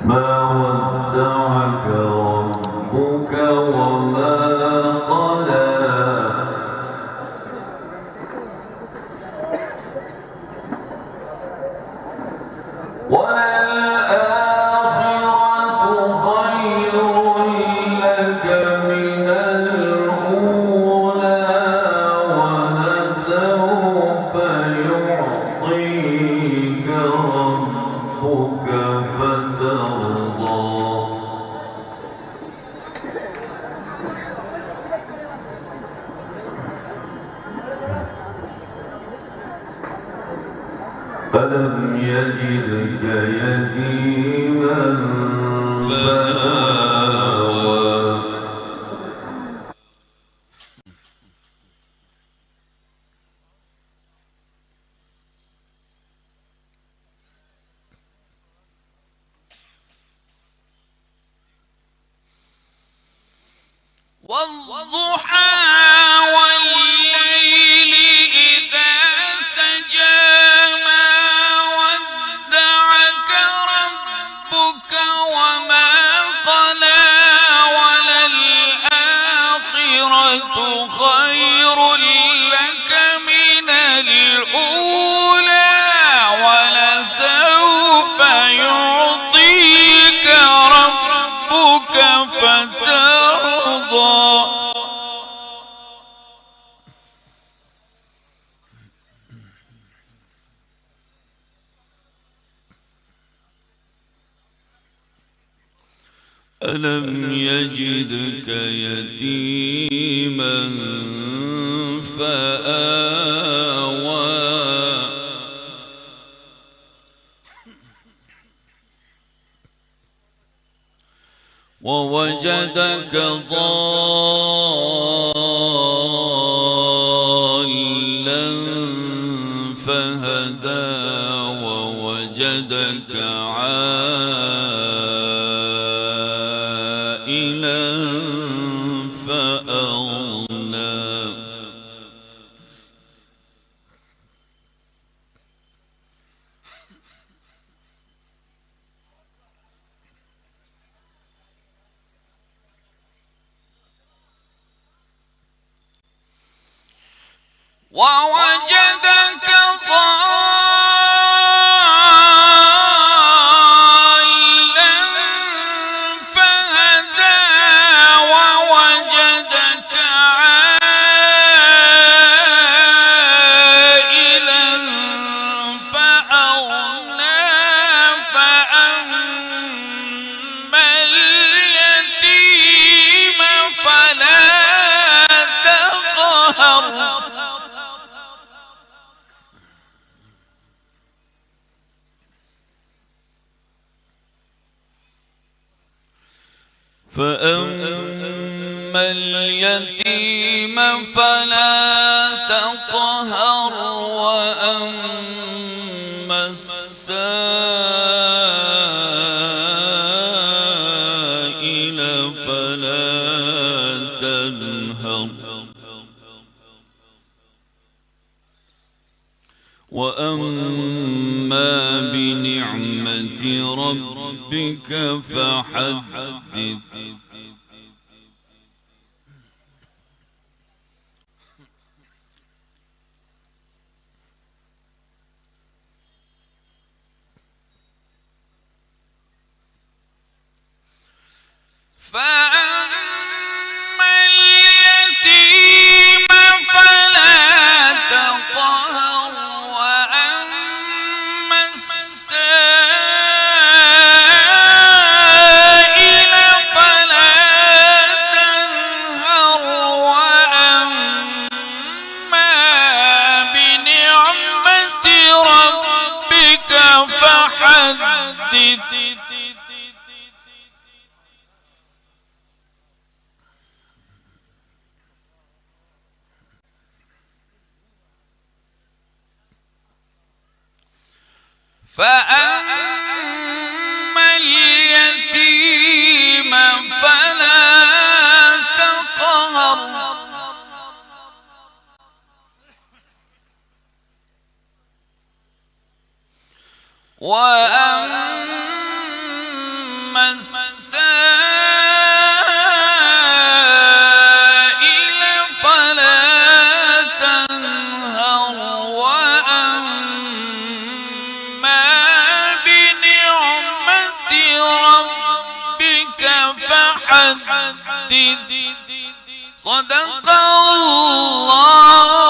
ما ودعك ربك وما قلى وللآخرة خير لك من الأولى ولسوف يعطيك ربك فترضى ألم يجدك يتيما فآوى والضحى والليل إذا سجى ما ودعك ربك وما قلى وللآخرة خير لك من الأولى ولسوف يعطيك ربك فترضى ألم يجدك يتيما فآوى ووجدك ضالا فهدى ووجدك عائلا فأغنى ووجدك ضالا فهدى ووجدك عائلا فأغنى فأما اليتيم فلا تقهر فأما اليتيم فلا تقهر وأما السائل فلا تنهر وأما بنعمة ربك فحدث فأما اليتيم فلا تقهر وأما السائل فلا تنهر وأما بنعمة ربك فحدث فأما اليتيم فلا تقهر وأما السائل فلا تنهر وأما بنعمة ربك فحدث صدق الله